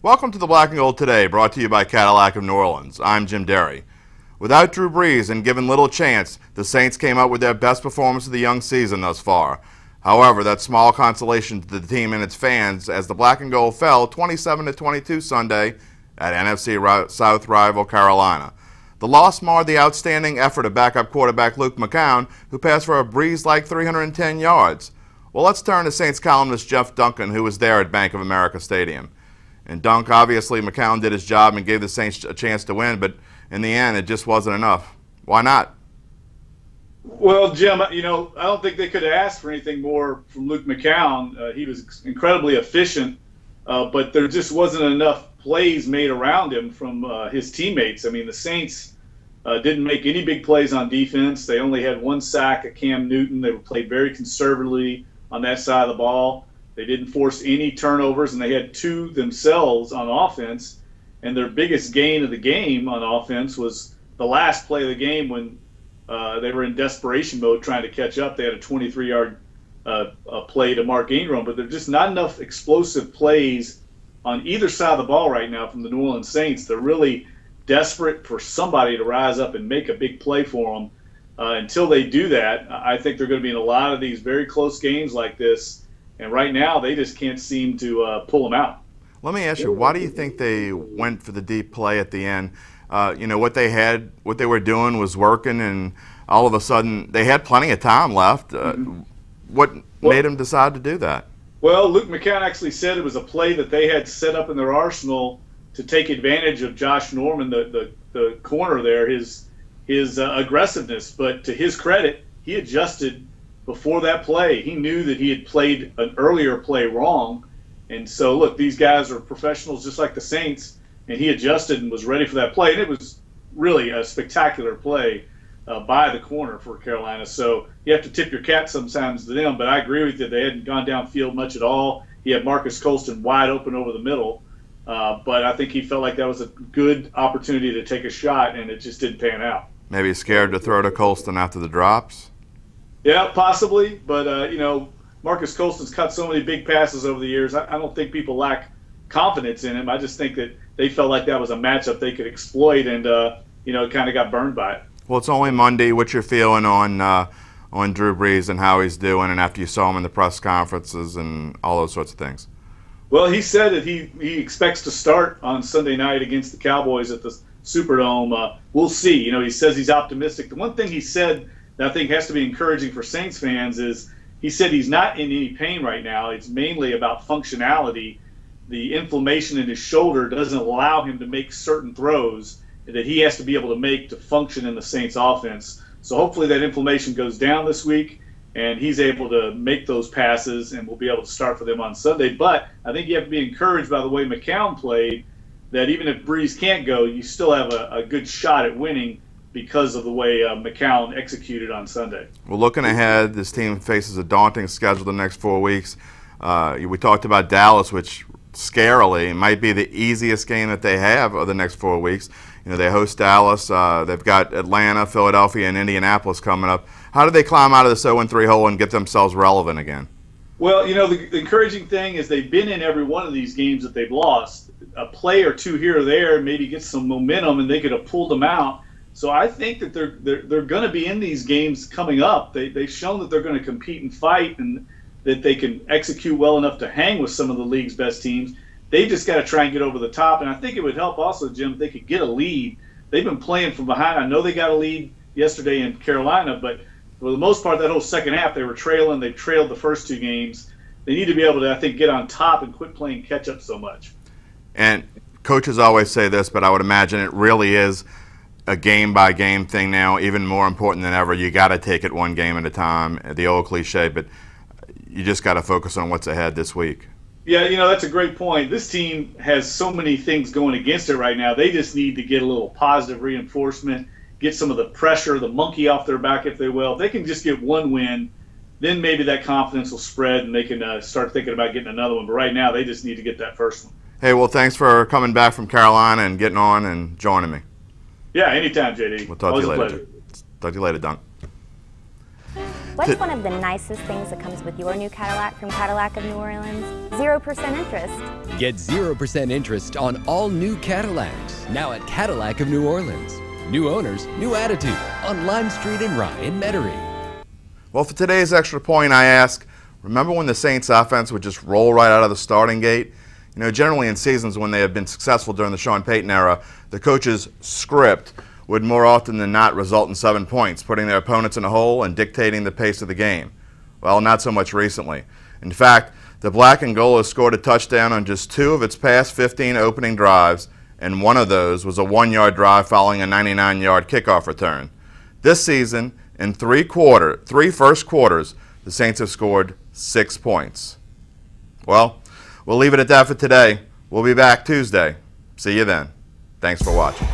Welcome to the Black and Gold Today, brought to you by Cadillac of New Orleans. I'm Jim Derry. Without Drew Brees and given little chance, the Saints came out with their best performance of the young season thus far. However, that's small consolation to the team and its fans as the Black and Gold fell 27-22 Sunday at NFC South rival Carolina. The loss marred the outstanding effort of backup quarterback Luke McCown, who passed for a Brees-like 310 yards. Well, let's turn to Saints columnist Jeff Duncan, who was there at Bank of America Stadium. And Dunk, obviously McCown did his job and gave the Saints a chance to win, but in the end, it just wasn't enough. Why not? Well, Jim, I don't think they could have asked for anything more from Luke McCown. He was incredibly efficient, but there just wasn't enough plays made around him from his teammates. I mean, the Saints didn't make any big plays on defense. They only had one sack at Cam Newton. They played very conservatively on that side of the ball. They didn't force any turnovers, and they had two themselves on offense. And their biggest gain of the game on offense was the last play of the game when they were in desperation mode trying to catch up. They had a 23-yard play to Mark Ingram, but there's just not enough explosive plays on either side of the ball right now from the New Orleans Saints. They're really desperate for somebody to rise up and make a big play for them. Until they do that, I think they're going to be in a lot of these very close games like this. And right now, they just can't seem to pull them out. Let me ask you, why do you think they went for the deep play at the end? What they were doing was working, and all of a sudden they had plenty of time left. What made them decide to do that? Well, Luke McCown actually said it was a play that they had set up in their arsenal to take advantage of Josh Norman, the corner there, his aggressiveness. But to his credit, he adjusted before that play. He knew that he had played an earlier play wrong. And so, look, these guys are professionals just like the Saints, and he adjusted and was ready for that play. And it was really a spectacular play by the corner for Carolina. So you have to tip your cap sometimes to them. But I agree with you. They hadn't gone downfield much at all. He had Marcus Colston wide open over the middle. But I think he felt like that was a good opportunity to take a shot, and it just didn't pan out. Maybe scared to throw to Colston after the drops? Yeah, possibly. But, Marcus Colston's cut so many big passes over the years. I don't think people lack confidence in him. I just think that they felt like that was a matchup they could exploit, and kind of got burned by it. Well, it's only Monday. What's your feeling on Drew Brees and how he's doing, and after you saw him in the press conferences and all those sorts of things? Well, he said that he expects to start on Sunday night against the Cowboys at the Superdome. We'll see. He says he's optimistic. The one thing he said that I think has to be encouraging for Saints fans is he said he's not in any pain right now. It's mainly about functionality. The inflammation in his shoulder doesn't allow him to make certain throws that he has to be able to make to function in the Saints offense. So hopefully that inflammation goes down this week and he's able to make those passes and we'll be able to start for them on Sunday. But I think you have to be encouraged by the way McCown played, that even if Brees can't go, you still have a good shot at winning because of the way McCown executed on Sunday. Well, looking ahead, this team faces a daunting schedule the next 4 weeks. We talked about Dallas, which scarily might be the easiest game that they have of the next 4 weeks. They host Dallas. They've got Atlanta, Philadelphia, and Indianapolis coming up. How do they climb out of this 0-3 hole and get themselves relevant again? Well, the encouraging thing is they've been in every one of these games that they've lost. A play or two here or there maybe get some momentum, and they could have pulled them out. So I think that they're going to be in these games coming up. They've shown that they're going to compete and fight, and that they can execute well enough to hang with some of the league's best teams. They've just got to try and get over the top. And I think it would help also, Jim, if they could get a lead. They've been playing from behind. I know they got a lead yesterday in Carolina, but for the most part, that whole second half, they were trailing. They trailed the first two games. They need to be able to, I think, get on top and quit playing catch up so much. And coaches always say this, but I would imagine it really is a game-by-game thing now, even more important than ever. You got to take it one game at a time, the old cliche, but you just got to focus on what's ahead this week. Yeah, that's a great point. This team has so many things going against it right now. They just need to get a little positive reinforcement, get some of the pressure, the monkey off their back, if they will. If they can just get one win, then maybe that confidence will spread and they can start thinking about getting another one. But right now, they just need to get that first one. Hey, well, thanks for coming back from Carolina and getting on and joining me. Yeah, anytime, JD. We'll talk to you later. Talk to you later, Dunk. What's one of the nicest things that comes with your new Cadillac from Cadillac of New Orleans? 0% interest. Get 0% interest on all new Cadillacs, now at Cadillac of New Orleans. New owners, new attitude, on Lime Street in Rye in Metairie. Well, for today's extra point, I ask, remember when the Saints offense would just roll right out of the starting gate? You know, generally in seasons when they have been successful during the Sean Payton era, the coach's script would more often than not result in 7 points, putting their opponents in a hole and dictating the pace of the game. Well, not so much recently. In fact, the Black and Gold has scored a touchdown on just 2 of its past 15 opening drives, and one of those was a 1-yard drive following a 99-yard kickoff return. This season, in 3 first quarters, the Saints have scored 6 points. Well, we'll leave it at that for today. We'll be back Tuesday. See you then. Thanks for watching.